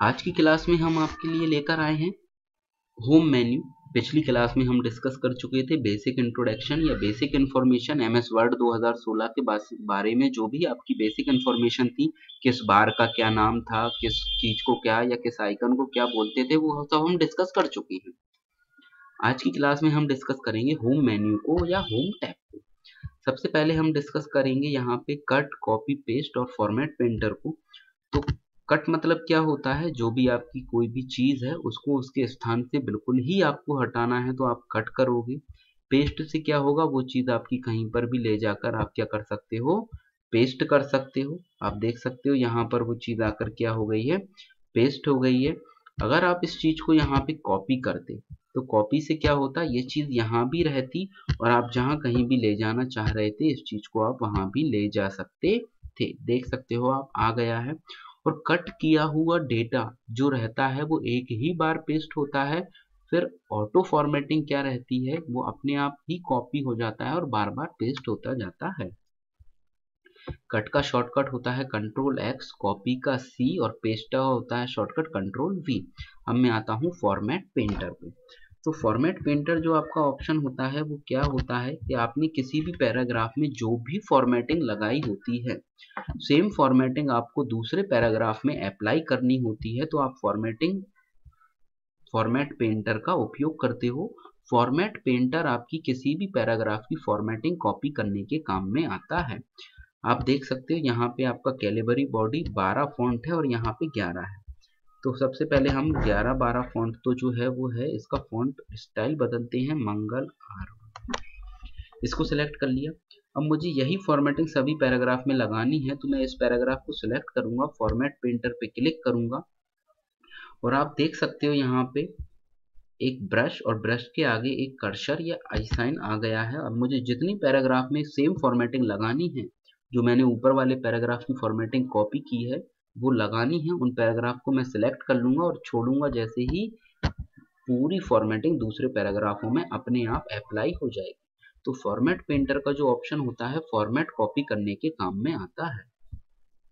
आज की क्लास में हम आपके लिए लेकर आए हैं होम मेन्यू। पिछली क्लास में हम डिस्कस कर चुके थे बेसिक इंट्रोडक्शन या बेसिक इन्फॉर्मेशन एमएस वर्ड 2016 के बारे में। जो भी आपकी बेसिक इन्फॉर्मेशन थी, किस बार का क्या नाम था, किस चीज को क्या या किस आइकन को क्या बोलते थे, वो सब हम डिस्कस कर चुके हैं। आज की क्लास में हम डिस्कस करेंगे होम मेन्यू को या होम टैब को। सबसे पहले हम डिस्कस करेंगे यहाँ पे कट, कॉपी, पेस्ट और फॉर्मेट पेंटर को। तो कट मतलब क्या होता है, जो भी आपकी कोई भी चीज है उसको उसके स्थान से बिल्कुल ही आपको हटाना है तो आप कट करोगे। पेस्ट से क्या होगा, वो चीज आपकी कहीं पर भी ले जाकर आप क्या कर सकते हो, पेस्ट कर सकते हो। आप देख सकते हो यहाँ पर वो चीज आकर क्या हो गई है, पेस्ट हो गई है। अगर आप इस चीज को यहाँ पे कॉपी करते तो कॉपी से क्या होता, ये चीज यहाँ भी रहती और आप जहाँ कहीं भी ले जाना चाह रहे थे इस चीज को आप वहां भी ले जा सकते थे। देख सकते हो आप आ गया है। और कट किया हुआ डेटा जो रहता है वो एक ही बार पेस्ट होता है। फिर ऑटो फॉर्मेटिंग क्या रहती है, वो अपने आप ही कॉपी हो जाता है और बार बार पेस्ट होता जाता है। कट का शॉर्टकट होता है कंट्रोल एक्स, कॉपी का सी और पेस्ट का होता है शॉर्टकट कंट्रोल वी। अब मैं आता हूँ फॉर्मेट पेंटर पे। तो फॉर्मेट पेंटर जो आपका ऑप्शन होता है वो क्या होता है कि आपने किसी भी पैराग्राफ में जो भी फॉर्मेटिंग लगाई होती है, सेम फॉर्मेटिंग आपको दूसरे पैराग्राफ में अप्लाई करनी होती है तो आप फॉर्मेट पेंटर का उपयोग करते हो। फॉर्मेट पेंटर आपकी किसी भी पैराग्राफ की फॉर्मेटिंग कॉपी करने के काम में आता है। आप देख सकते हो यहाँ पे आपका कैलिबरी बॉडी 12 फॉन्ट है और यहाँ पे 11 है। तो सबसे पहले हम 11-12 फॉन्ट तो जो है वो है, इसका फॉन्ट स्टाइल बदलते हैं, मंगल आर, इसको सिलेक्ट कर लिया। अब मुझे यही फॉर्मेटिंग सभी पैराग्राफ में लगानी है तो मैं इस पैराग्राफ को सिलेक्ट करूंगा, फॉर्मेट पेंटर पे क्लिक करूंगा और आप देख सकते हो यहाँ पे एक ब्रश और ब्रश के आगे एक कर्सर या आई साइन आ गया है। अब मुझे जितनी पैराग्राफ में सेम फॉर्मेटिंग लगानी है, जो मैंने ऊपर वाले पैराग्राफ की फॉर्मेटिंग कॉपी की है वो लगानी है, उन पैराग्राफ को मैं सिलेक्ट कर लूंगा और छोड़ूंगा। जैसे ही पूरी फॉर्मेटिंग दूसरे पैराग्राफों में अपने आप अप्लाई हो जाएगी। तो फॉर्मेट पेंटर का जो ऑप्शन होता है फॉर्मेट कॉपी करने के काम में आता है।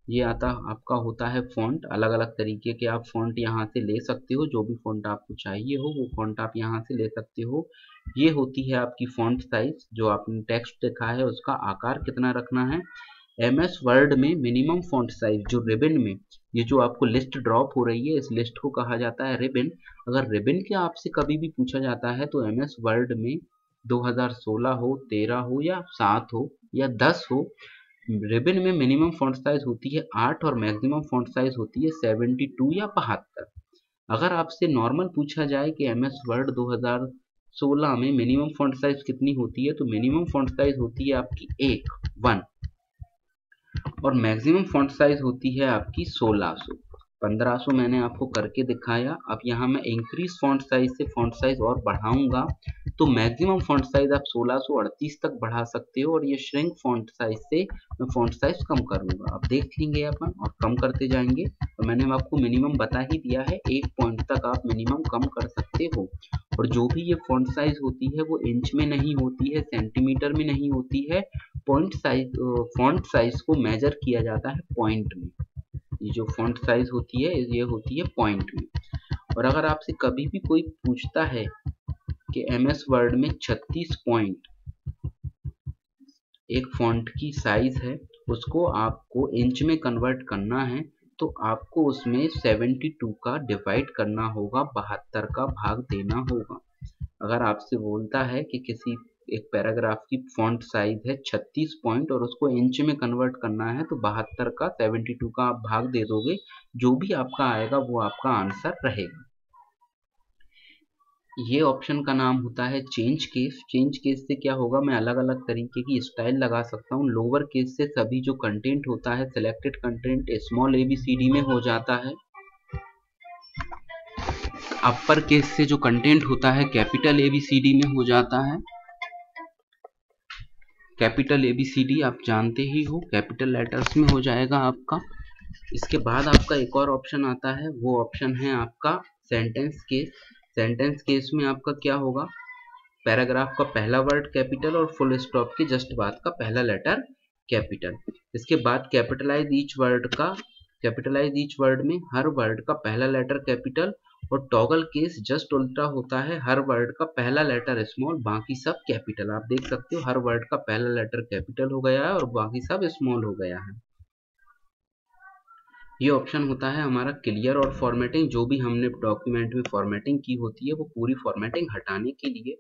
ये आता आपका होता है फॉन्ट, अलग अलग तरीके के आप फॉन्ट यहाँ से ले सकते हो, जो भी फॉन्ट आपको चाहिए हो वो फॉन्ट आप यहाँ से ले सकते हो। ये होती है आपकी फॉन्ट साइज, जो आपने टेक्स्ट देखा है उसका आकार कितना रखना है। एमएस वर्ड में मिनिमम फॉन्ट साइज जो रिबन में, ये जो आपको लिस्ट ड्रॉप हो रही है इस लिस्ट को कहा जाता है रिबन। अगर रिबन के आपसे कभी भी पूछा जाता है तो एमएस वर्ड में 2016 हो, 13 हो या 7 हो या 10 हो, रिबन में मिनिमम फॉन्ट साइज होती है 8 और मैक्सिमम फॉन्ट साइज होती है 72 या 72। अगर आपसे नॉर्मल पूछा जाए कि एमएस वर्ड 2016 में मिनिमम फॉन्ट साइज कितनी होती है, तो मिनिमम फॉन्ट साइज होती है आपकी 1 और मैक्सिमम फॉन्ट साइज होती है आपकी 1600। 1500 मैंने आपको करके दिखाया। अब यहाँ मैं इंक्रीज फॉन्ट साइज से फॉन्ट साइज और बढ़ाऊंगा तो मैक्सिमम फॉन्ट साइज आप 1638 तक बढ़ा सकते हो और ये श्रिंक फॉन्ट साइज से मैं फॉन्ट साइज कम करूंगा। अब देखेंगे अपन और कम करते जाएंगे। तो मैंने आपको मिनिमम बता ही दिया है, 1 पॉइंट तक आप मिनिमम कम कर सकते हो। और जो भी ये फॉन्ट साइज होती है वो इंच में नहीं होती है, सेंटीमीटर में नहीं होती है। फॉन्ट साइज को मेजर किया जाता है पॉइंट में। ये जो फॉन्ट साइज होती है ये होती है पॉइंट में। और अगर आपसे कभी भी कोई पूछता है कि एमएस वर्ड में 36 पॉइंट एक फॉन्ट की साइज है, उसको आपको इंच में कन्वर्ट करना है तो आपको उसमें 72 का डिवाइड करना होगा, 72 का भाग देना होगा। अगर आपसे बोलता है कि किसी एक पैराग्राफ की फॉन्ट साइज है 36 पॉइंट और उसको इंच में कन्वर्ट करना है तो 72 का 72 का आप भाग दे दोगे, जो भी आपका आएगा वो आपका आंसर रहेगा। ये ऑप्शन का नाम होता है चेंज केस। चेंज केस से क्या होगा, मैं अलग अलग तरीके की स्टाइल लगा सकता हूँ। लोअर केस से सभी जो कंटेंट होता है सिलेक्टेड कंटेंट स्मॉल ABCD में हो जाता है। अपर केस से जो कंटेंट होता है कैपिटल ABCD में हो जाता है। कैपिटल ABCD आप जानते ही हो, कैपिटल लेटर्स में हो जाएगा आपका। इसके बाद आपका एक और ऑप्शन आता है, वो ऑप्शन है आपका सेंटेंस केस। सेंटेंस केस में आपका क्या होगा, पैराग्राफ का पहला वर्ड कैपिटल और फुल स्टॉप के जस्ट बाद का पहला लेटर कैपिटल। इसके बाद कैपिटलाइज ईच वर्ड का कैपिटलाइज ईच वर्ड में हर वर्ड का पहला लेटर कैपिटल, और टॉगल केस जस्ट उल्टा होता है, हर वर्ड का पहला लेटर स्मॉल बाकी सब कैपिटल। आप देख सकते हो हर वर्ड का पहला लेटर कैपिटल हो गया है और बाकी सब स्मॉल हो गया है। ये ऑप्शन होता है हमारा क्लियर और फॉर्मेटिंग। जो भी हमने डॉक्यूमेंट में फॉर्मेटिंग की होती है वो पूरी फॉर्मेटिंग हटाने के लिए।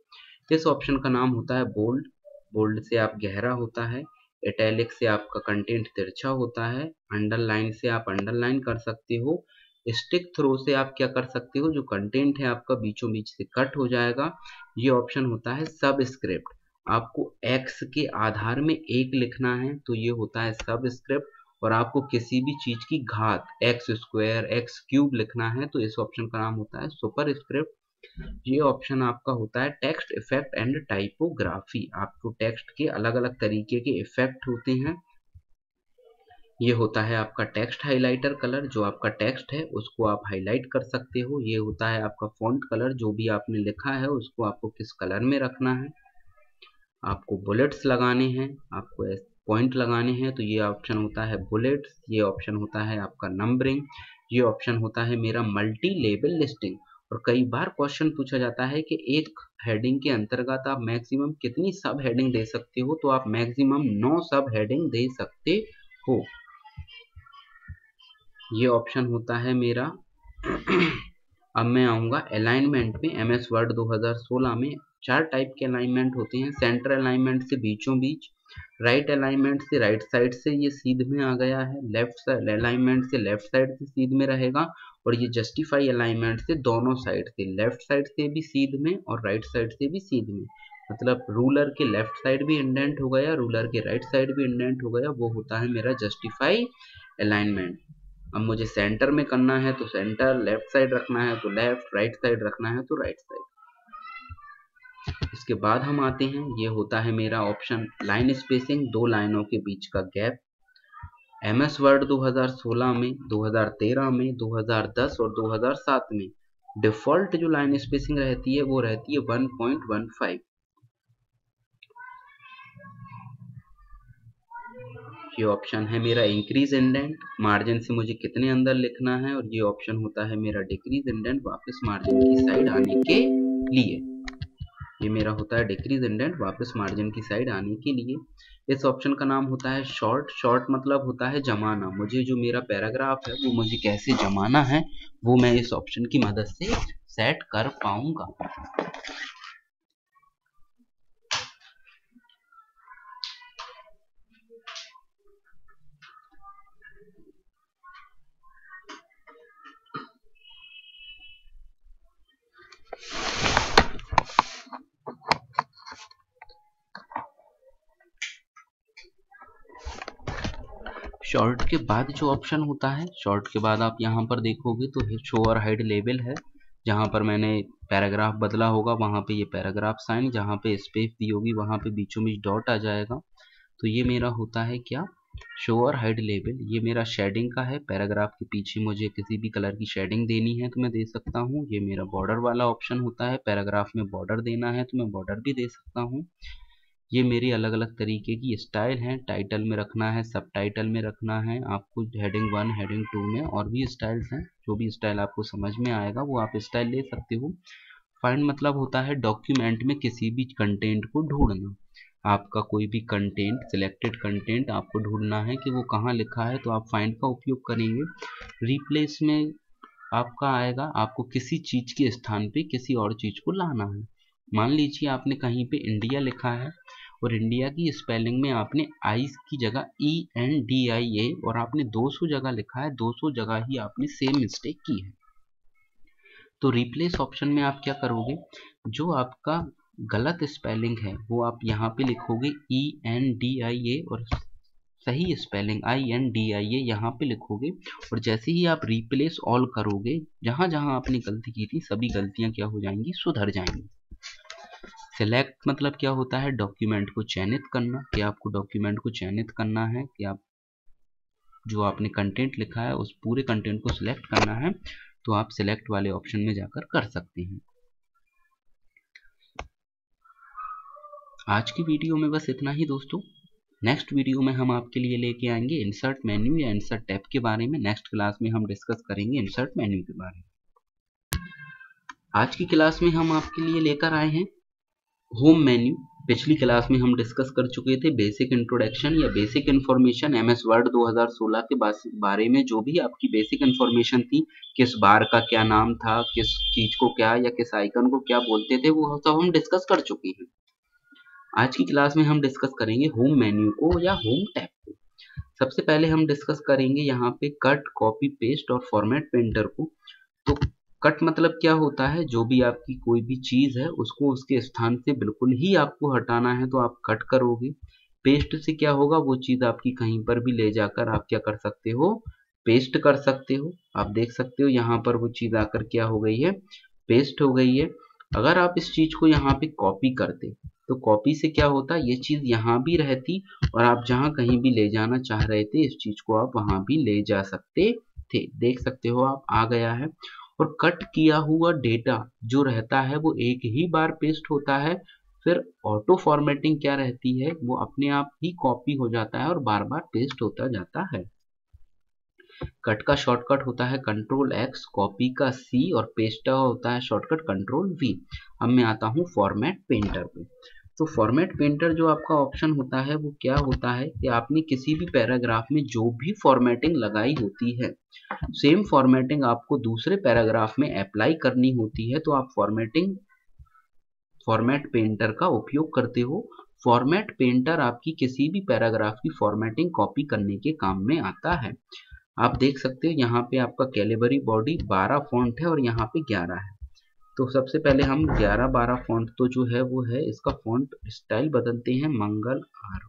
इस ऑप्शन का नाम होता है बोल्ड। बोल्ड से आप गहरा होता है, इटैलिक से आपका कंटेंट तिरछा होता है, अंडरलाइन से आप अंडरलाइन कर सकते हो, स्टिक थ्रो से आप क्या कर सकते हो, जो कंटेंट है आपका बीचों बीच से कट हो जाएगा। ये ऑप्शन होता है सबस्क्रिप्ट। आपको एक्स के आधार में एक लिखना है तो ये होता है सबस्क्रिप्ट, और आपको किसी भी चीज की घात एक्स स्क्वायर एक्स क्यूब लिखना है तो इस ऑप्शन का नाम होता है सुपर स्क्रिप्ट। ये ऑप्शन आपका होता है टेक्स्ट इफेक्ट एंड टाइपोग्राफी। आपको टेक्स्ट के अलग अलग तरीके के इफेक्ट होते हैं। ये होता है आपका टेक्स्ट हाइलाइटर कलर, जो आपका टेक्स्ट है उसको आप हाईलाइट कर सकते हो। ये होता है आपका फॉन्ट कलर, जो भी आपने लिखा है उसको आपको किस कलर में रखना है। आपको बुलेट्स लगाने हैं, आपको पॉइंट लगाने हैं तो ये ऑप्शन होता है बुलेट्स। ये ऑप्शन होता है आपका नंबरिंग। ये ऑप्शन होता है मेरा मल्टी लेबल लिस्टिंग। और कई बार क्वेश्चन पूछा जाता है कि एक हेडिंग के अंतर्गत आप मैक्सिमम कितनी सब हेडिंग दे सकते हो, तो आप मैक्सिमम 9 सब हेडिंग दे सकते हो। ये ऑप्शन होता है मेरा अब मैं आऊंगा अलाइनमेंट में। एमएस वर्ड 2016 में 4 टाइप के अलाइनमेंट होते हैं। सेंटर अलाइनमेंट से बीचों बीच, राइट अलाइनमेंट से राइट साइड से ये सीध में आ गया है, लेफ्ट अलाइनमेंट से लेफ्ट साइड से सीध में रहेगा, और ये जस्टिफाई अलाइनमेंट से दोनों साइड से, लेफ्ट साइड से भी सीध में और राइट साइड से भी सीध में। मतलब रूलर के लेफ्ट साइड भी इंडेंट हो गया, रूलर के राइट साइड भी इंडेंट हो गया, वो होता है मेरा जस्टिफाई अलाइनमेंट। अब मुझे सेंटर में करना है तो सेंटर, लेफ्ट साइड रखना है तो लेफ्ट, राइट साइड रखना है तो राइट साइड। इसके बाद हम आते हैं, ये होता है मेरा ऑप्शन लाइन स्पेसिंग, 2 लाइनों के बीच का गैप। एमएस वर्ड 2016 में, 2013 में, 2010 और 2007 में डिफॉल्ट जो लाइन स्पेसिंग रहती है वो रहती है 1.15। ये ऑप्शन है मेरा इंक्रीज इंडेंट, मार्जिन से मुझे कितने अंदर लिखना है, और ये ऑप्शन होता है मेरा डिक्रीज इंडेंट, वापस मार्जिन की साइड आने के लिए। ये मेरा होता है डिक्रीज इंडेंट, वापस मार्जिन की साइड आने के लिए। इस ऑप्शन का नाम होता है शॉर्ट। शॉर्ट मतलब होता है जमाना। मुझे जो मेरा पैराग्राफ है वो मुझे कैसे जमाना है वो मैं इस ऑप्शन की मदद से सेट कर पाऊंगा। शॉर्ट के बाद जो ऑप्शन होता है, शॉर्ट के बाद आप यहाँ पर देखोगे तो शो और हाइड लेबल है। जहाँ पर मैंने पैराग्राफ बदला होगा वहाँ पे ये पैराग्राफ साइन, जहाँ पे स्पेस दी होगी वहाँ पे बीचों बीच डॉट आ जाएगा। तो ये मेरा होता है क्या, शो और हाइड लेबल। ये मेरा शेडिंग का है, पैराग्राफ के पीछे मुझे किसी भी कलर की शेडिंग देनी है तो मैं दे सकता हूँ। ये मेरा बॉर्डर वाला ऑप्शन होता है, पैराग्राफ में बॉर्डर देना है तो मैं बॉर्डर भी दे सकता हूँ। ये मेरी अलग अलग तरीके की स्टाइल हैं, टाइटल में रखना है, सब टाइटल में रखना है आपको, हेडिंग 1 हेडिंग 2 में और भी स्टाइल्स हैं। जो भी स्टाइल आपको समझ में आएगा वो आप स्टाइल ले सकते हो। फाइंड मतलब होता है डॉक्यूमेंट में किसी भी कंटेंट को ढूंढना। आपका कोई भी कंटेंट, सिलेक्टेड कंटेंट आपको ढूंढना है कि वो कहाँ लिखा है तो आप फाइंड का उपयोग करेंगे। रिप्लेस में आपका आएगा, आपको किसी चीज के स्थान पे किसी और चीज को लाना है। मान लीजिए आपने कहीं पे इंडिया लिखा है और इंडिया की स्पेलिंग में आपने आई की जगह ENDIA और आपने 200 जगह लिखा है, 200 जगह ही आपने सेम मिस्टेक की है। तो रिप्लेस ऑप्शन में आप क्या करोगे, जो आपका गलत स्पेलिंग है वो आप यहाँ पे लिखोगे ENDIA और सही स्पेलिंग INDIA यहाँ पे लिखोगे। और जैसे ही आप रिप्लेस ऑल करोगे, जहां जहां आपने गलती की थी सभी गलतियां क्या हो जाएंगी, सुधर जाएंगी। सिलेक्ट मतलब क्या होता है, डॉक्यूमेंट को चयनित करना, कि आपको डॉक्यूमेंट को चयनित करना है कि आप जो आपने कंटेंट लिखा है उस पूरे कंटेंट को सिलेक्ट करना है, तो आप सिलेक्ट वाले ऑप्शन में जाकर कर सकते हैं। आज की वीडियो में बस इतना ही दोस्तों। नेक्स्ट वीडियो में हम आपके लिए लेके आएंगे इंसर्ट मेन्यू या इंसर्ट टैब के बारे में। नेक्स्ट क्लास में हम डिस्कस करेंगे इंसर्ट मेन्यू के बारे में। आज की क्लास में हम आपके लिए लेकर आए हैं होम मेन्यू। पिछली क्लास में हम डिस्कस कर चुके थे बेसिक इंट्रोडक्शन या बेसिक इन्फॉर्मेशन एमएस वर्ड 2016 के बारे में। जो भी आपकी बेसिक इन्फॉर्मेशन थी, किस बार का क्या नाम था, किस चीज को क्या या किस आइकन को क्या बोलते थे, वो सब हम डिस्कस कर चुके हैं। आज की क्लास में हम डिस्कस करेंगे होम मेन्यू को या होम टैब को। सबसे पहले हम डिस्कस करेंगे यहाँ पे कट, कॉपी, पेस्ट और फॉर्मेट पेंटर को। तो कट मतलब क्या होता है, जो भी आपकी कोई भी चीज है उसको उसके स्थान से बिल्कुल ही आपको हटाना है तो आप कट करोगे। पेस्ट से क्या होगा, वो चीज आपकी कहीं पर भी ले जाकर आप क्या कर सकते हो, पेस्ट कर सकते हो। आप देख सकते हो यहाँ पर वो चीज आकर क्या हो गई है, पेस्ट हो गई है। अगर आप इस चीज को यहाँ पे कॉपी करते तो कॉपी से क्या होता, ये चीज यहाँ भी रहती और आप जहाँ कहीं भी ले जाना चाह रहे थे इस चीज को आप वहां भी ले जा सकते थे। देख सकते हो आप आ गया है। और कट किया हुआ डेटा जो रहता है वो एक ही बार पेस्ट होता है, फिर ऑटो फॉर्मेटिंग क्या रहती है, वो अपने आप ही कॉपी हो जाता है और बार बार पेस्ट होता जाता है। कट का शॉर्टकट होता है कंट्रोल एक्स, कॉपी का सी और पेस्ट का होता है शॉर्टकट कंट्रोल वी। अब मैं आता हूँ फॉर्मेट पेंटर पे। तो फॉर्मेट पेंटर जो आपका ऑप्शन होता है वो क्या होता है कि आपने किसी भी पैराग्राफ में जो भी फॉर्मेटिंग लगाई होती है, सेम फॉर्मेटिंग आपको दूसरे पैराग्राफ में अप्लाई करनी होती है तो आप फॉर्मेट पेंटर का उपयोग करते हो। फॉर्मेट पेंटर आपकी किसी भी पैराग्राफ की फॉर्मेटिंग कॉपी करने के काम में आता है। आप देख सकते हो यहाँ पे आपका कैलिबरी बॉडी 12 फॉन्ट है और यहाँ पे 11 है। तो सबसे पहले हम 11-12 फॉन्ट तो जो है वो है, इसका फॉन्ट स्टाइल बदलते हैं, मंगल आर,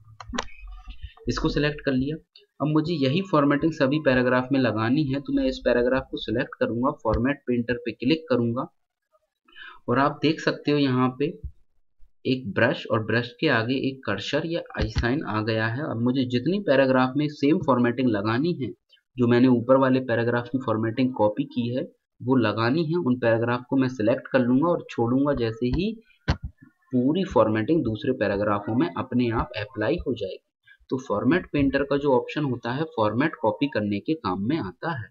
इसको सिलेक्ट कर लिया। अब मुझे यही फॉर्मेटिंग सभी पैराग्राफ में लगानी है तो मैं इस पैराग्राफ को सिलेक्ट करूंगा, फॉर्मेट पेंटर पे क्लिक करूंगा और आप देख सकते हो यहाँ पे एक ब्रश और ब्रश के आगे एक कर्सर या आई साइन आ गया है। अब मुझे जितनी पैराग्राफ में सेम फॉर्मेटिंग लगानी है, जो मैंने ऊपर वाले पैराग्राफ की फॉर्मेटिंग कॉपी की है वो लगानी है, उन पैराग्राफ को मैं सिलेक्ट कर लूंगा और छोड़ूंगा। जैसे ही पूरी फॉर्मेटिंग दूसरे पैराग्राफों में अपने आप अप्लाई हो जाएगी। तो फॉर्मेट पेंटर का जो ऑप्शन होता है फॉर्मेट कॉपी करने के काम में आता है।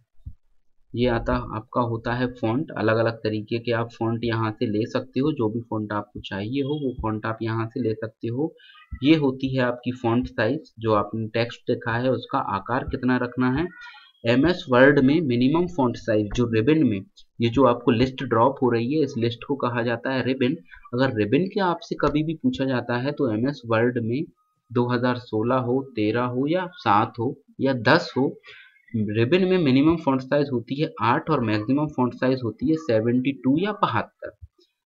ये आता आपका होता है फॉन्ट, अलग अलग तरीके के आप फॉन्ट यहाँ से ले सकते हो, जो भी फॉन्ट आपको चाहिए हो वो फॉन्ट आप यहाँ से ले सकते हो। ये होती है आपकी फॉन्ट साइज, जो आपने टेक्स्ट देखा है उसका आकार कितना रखना है। एमएस वर्ड में मिनिमम फॉन्ट साइज जो रिबन में, ये जो आपको लिस्ट ड्रॉप हो रही है इस लिस्ट को कहा जाता है रिबन। अगर रिबन के आपसे कभी भी पूछा जाता है तो एमएस वर्ड में 2016 हो, 13 हो या 7 हो या 10 हो, रिबन में मिनिमम फॉन्ट साइज होती है 8 और मैक्सिमम फॉन्ट साइज होती है 72 या 72।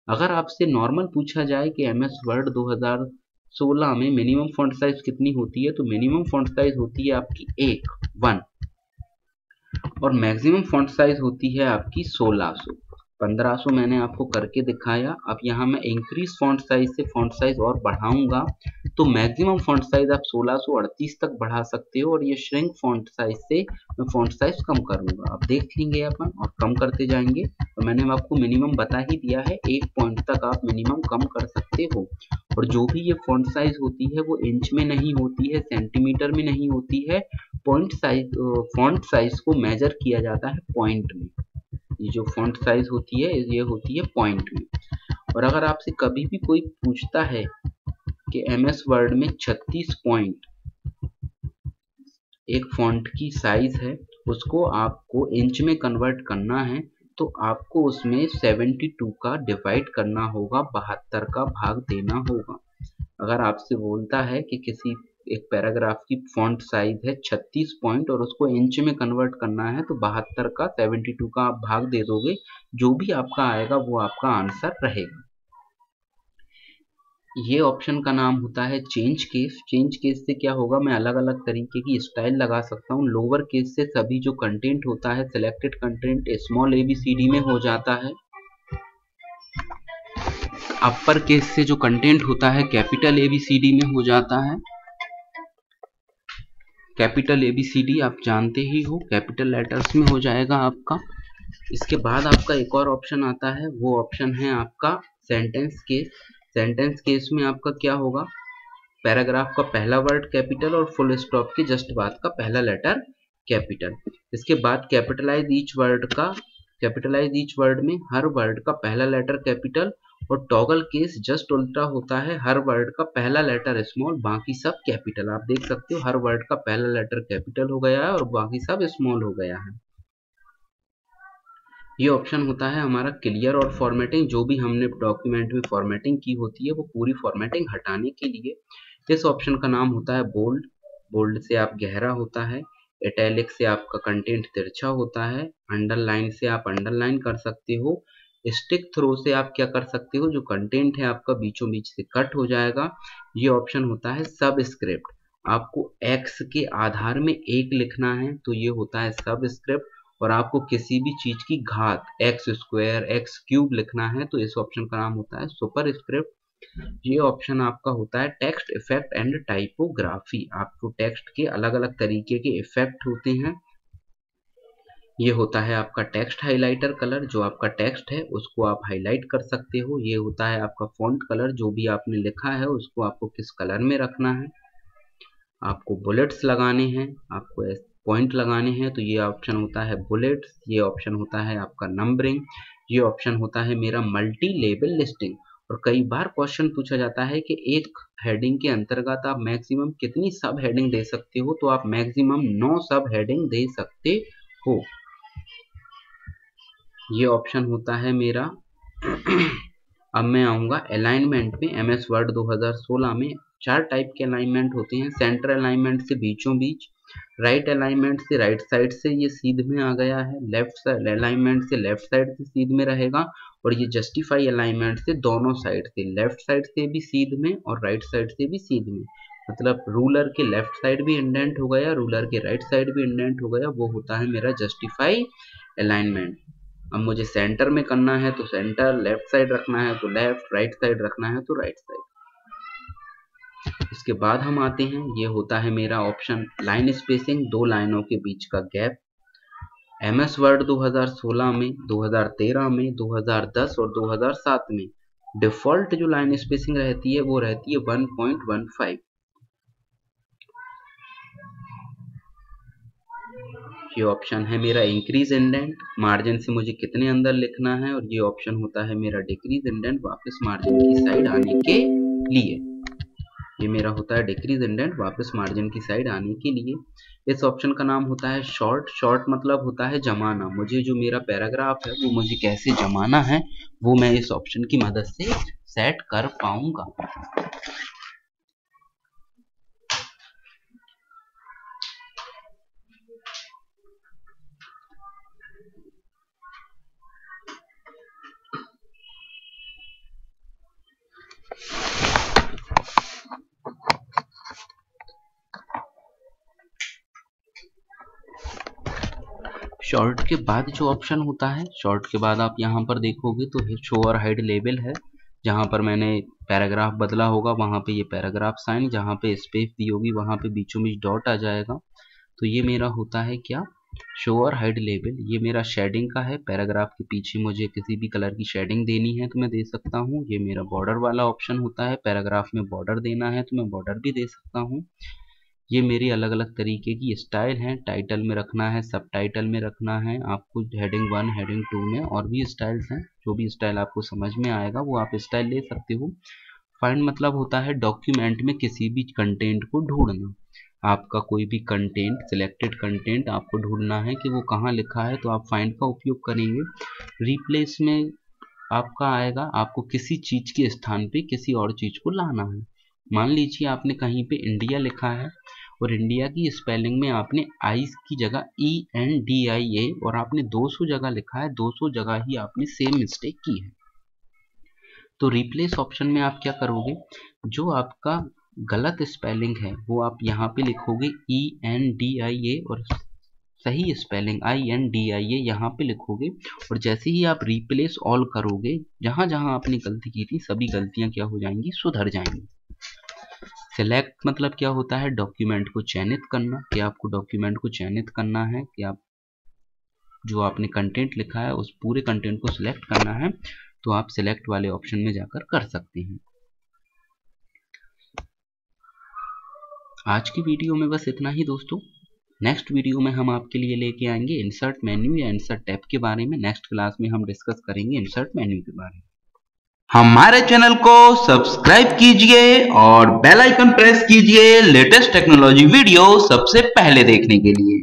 अगर आपसे नॉर्मल पूछा जाए कि एमएस वर्ड 2016 में मिनिमम फॉन्ट साइज कितनी होती है, तो मिनिमम फॉन्ट साइज होती है आपकी 1 और मैक्सिमम फॉन्ट साइज होती है आपकी 1600। 1500 मैंने आपको करके दिखाया। अब यहाँ मैं इंक्रीज फॉन्ट साइज से फॉन्ट साइज और बढ़ाऊंगा तो मैक्सिमम फॉन्ट साइज आप 1638 तक बढ़ा सकते हो और ये श्रिंक फॉन्ट साइज से मैं फॉन्ट साइज कम करूंगा। अब देख लेंगे अपन और कम करते जाएंगे। तो मैंने आपको मिनिमम बता ही दिया है, 1 पॉइंट तक आप मिनिमम कम कर सकते हो। और जो भी ये फॉन्ट साइज होती है वो इंच में नहीं होती है, सेंटीमीटर में नहीं होती है, फॉन्ट साइज को मेजर किया जाता है पॉइंट में। ये जो फॉन्ट साइज होती है ये होती है पॉइंट में। और अगर आपसे कभी भी कोई पूछता है कि एमएस वर्ड में 36 पॉइंट एक फॉन्ट की साइज है, उसको आपको इंच में कन्वर्ट करना है तो आपको उसमें 72 का डिवाइड करना होगा, 72 का भाग देना होगा। अगर आपसे बोलता है कि किसी एक पैराग्राफ की फॉन्ट साइज है 36 पॉइंट और उसको इंच में कन्वर्ट करना है तो 72 का 72 का आप भाग दे दोगे, जो भी आपका आएगा वो आपका आंसर रहेगा। ये ऑप्शन का नाम होता है चेंज केस। चेंज केस से क्या होगा, मैं अलग अलग तरीके की स्टाइल लगा सकता हूँ। लोअर केस से सभी जो कंटेंट होता है, सिलेक्टेड कंटेंट स्मॉल ABCD में हो जाता है। अपर केस से जो कंटेंट होता है कैपिटल ABCD में हो जाता है। कैपिटल ABCD आप जानते ही हो, कैपिटल लेटर्स में हो जाएगा आपका। इसके बाद आपका एक और ऑप्शन आता है, वो ऑप्शन है आपका सेंटेंस केस। सेंटेंस केस में आपका क्या होगा, पैराग्राफ का पहला वर्ड कैपिटल और फुल स्टॉप के जस्ट बाद का पहला लेटर कैपिटल। इसके बाद कैपिटलाइज ईच वर्ड में हर वर्ड का पहला लेटर कैपिटल, और टॉगल केस जस्ट उल्टा होता है, हर वर्ड का पहला लेटर स्मॉल बाकी सब कैपिटल। आप देख सकते हो हर वर्ड का पहला लेटर कैपिटल हो गया है और बाकी सब स्मॉल हो गया है। ये ऑप्शन होता है हमारा क्लियर और फॉर्मेटिंग। जो भी हमने डॉक्यूमेंट में फॉर्मेटिंग की होती है वो पूरी फॉर्मेटिंग हटाने के लिए। इस ऑप्शन का नाम होता है बोल्ड। बोल्ड से आप गहरा होता है, इटैलिक से आपका कंटेंट तिरछा होता है, अंडरलाइन से आप अंडरलाइन कर सकते हो, स्टिक थ्रो से आप क्या कर सकते हो, जो कंटेंट है आपका बीचों बीच से कट हो जाएगा। ये ऑप्शन होता है सब स्क्रिप्ट। आपको एक्स के आधार में एक लिखना है तो ये होता है सब स्क्रिप्ट, और आपको किसी भी चीज की घात एक्स स्क्वायर एक्स क्यूब लिखना है तो इस ऑप्शन का नाम होता है सुपर स्क्रिप्ट। ये ऑप्शन आपका होता है टेक्स्ट इफेक्ट एंड टाइपोग्राफी। आपको टेक्स्ट के अलग अलग तरीके के इफेक्ट होते हैं। ये होता है आपका टेक्स्ट हाइलाइटर कलर, जो आपका टेक्स्ट है उसको आप हाईलाइट कर सकते हो। ये होता है आपका फॉन्ट कलर, जो भी आपने लिखा है उसको आपको किस कलर में रखना है। आपको बुलेट्स लगाने हैं, आपको पॉइंट लगाने हैं तो ये ऑप्शन होता है बुलेट्स। ये ऑप्शन होता है आपका नंबरिंग। ये ऑप्शन होता है मेरा मल्टी लेवल लिस्टिंग। और कई बार क्वेश्चन पूछा जाता है कि एक हेडिंग के अंतर्गत आप मैक्सिमम कितनी सब हेडिंग दे सकते हो, तो आप मैक्सिमम 9 सब हेडिंग दे सकते हो। ये ऑप्शन होता है मेरा अब मैं आऊंगा अलाइनमेंट में। एमएस वर्ड 2016 में 4 टाइप के अलाइनमेंट होते हैं। सेंटर अलाइनमेंट से बीचों बीच, राइट अलाइनमेंट से राइट साइड से ये सीध में आ गया है, लेफ्ट अलाइनमेंट से लेफ्ट साइड से सीध में रहेगा, और ये जस्टिफाई अलाइनमेंट से दोनों साइड से, लेफ्ट साइड से भी सीध में और राइट साइड से भी सीध में। मतलब रूलर के लेफ्ट साइड भी इंडेंट हो गया, रूलर के राइट साइड भी इंडेंट हो गया, वो होता है मेरा जस्टिफाई अलाइनमेंट। अब मुझे सेंटर में करना है तो सेंटर, लेफ्ट साइड रखना है तो लेफ्ट, राइट साइड रखना है तो राइट साइड। इसके बाद हम आते हैं, ये होता है मेरा ऑप्शन लाइन स्पेसिंग, 2 लाइनों के बीच का गैप। एमएस वर्ड 2016 में, 2013 में, 2010 और 2007 में डिफॉल्ट जो लाइन स्पेसिंग रहती है वो रहती है 1.15। ये ऑप्शन है मेरा इंक्रीज इंडेंट, मार्जिन से मुझे कितने अंदर लिखना है, और ये ऑप्शन होता है मेरा डिक्रीज इंडेंट, वापस मार्जिन की साइड आने के लिए। ये मेरा होता है डिक्रीज इंडेंट, वापस मार्जिन की साइड आने के लिए। इस ऑप्शन का नाम होता है शॉर्ट। शॉर्ट मतलब होता है जमाना। मुझे जो मेरा पैराग्राफ है वो मुझे कैसे जमाना है वो मैं इस ऑप्शन की मदद से सेट कर पाऊंगा। शॉर्ट के बाद जो ऑप्शन होता है, शॉर्ट के बाद आप यहाँ पर देखोगे तो शो और हाइड लेबल है। जहाँ पर मैंने पैराग्राफ बदला होगा वहाँ पे ये पैराग्राफ साइन, जहाँ पे स्पेस दी होगी वहाँ पे बीचों बीच डॉट आ जाएगा। तो ये मेरा होता है क्या, शो और हाइड लेबल। ये मेरा शेडिंग का है, पैराग्राफ के पीछे मुझे किसी भी कलर की शेडिंग देनी है तो मैं दे सकता हूँ। ये मेरा बॉर्डर वाला ऑप्शन होता है, पैराग्राफ में बॉर्डर देना है तो मैं बॉर्डर भी दे सकता हूँ। ये मेरी अलग अलग तरीके की स्टाइल हैं, टाइटल में रखना है, सब टाइटल में रखना है, आपको हेडिंग 1 हेडिंग 2 में और भी स्टाइल्स हैं। जो भी स्टाइल आपको समझ में आएगा वो आप स्टाइल ले सकते हो। फाइंड मतलब होता है डॉक्यूमेंट में किसी भी कंटेंट को ढूंढना। आपका कोई भी कंटेंट, सिलेक्टेड कंटेंट आपको ढूंढना है कि वो कहाँ लिखा है तो आप फाइंड का उपयोग करेंगे। रिप्लेस में आपका आएगा, आपको किसी चीज के स्थान पे किसी और चीज को लाना है। मान लीजिए आपने कहीं पे इंडिया लिखा है और इंडिया की स्पेलिंग में आपने आई की जगह ENDIA और आपने 200 जगह लिखा है, 200 जगह ही आपने सेम मिस्टेक की है। तो रिप्लेस ऑप्शन में आप क्या करोगे, जो आपका गलत स्पेलिंग है वो आप यहाँ पे लिखोगे ENDIA और सही स्पेलिंग INDIA यहाँ पे लिखोगे, और जैसे ही आप रिप्लेस ऑल करोगे जहां जहां आपने गलती की थी सभी गलतियां क्या हो जाएंगी, सुधर जाएंगी। सिलेक्ट मतलब क्या होता है, डॉक्यूमेंट को चयनित करना, कि आपको डॉक्यूमेंट को चयनित करना है कि आप जो आपने कंटेंट लिखा है उस पूरे कंटेंट को सिलेक्ट करना है, तो आप सिलेक्ट वाले ऑप्शन में जाकर कर सकते हैं। आज की वीडियो में बस इतना ही दोस्तों। नेक्स्ट वीडियो में हम आपके लिए लेके आएंगे इंसर्ट मेन्यू या इंसर्ट टैब के बारे में। नेक्स्ट क्लास में हम डिस्कस करेंगे इंसर्ट मेन्यू के बारे में। हमारे चैनल को सब्सक्राइब कीजिए और बेल आइकन प्रेस कीजिए लेटेस्ट टेक्नोलॉजी वीडियो सबसे पहले देखने के लिए।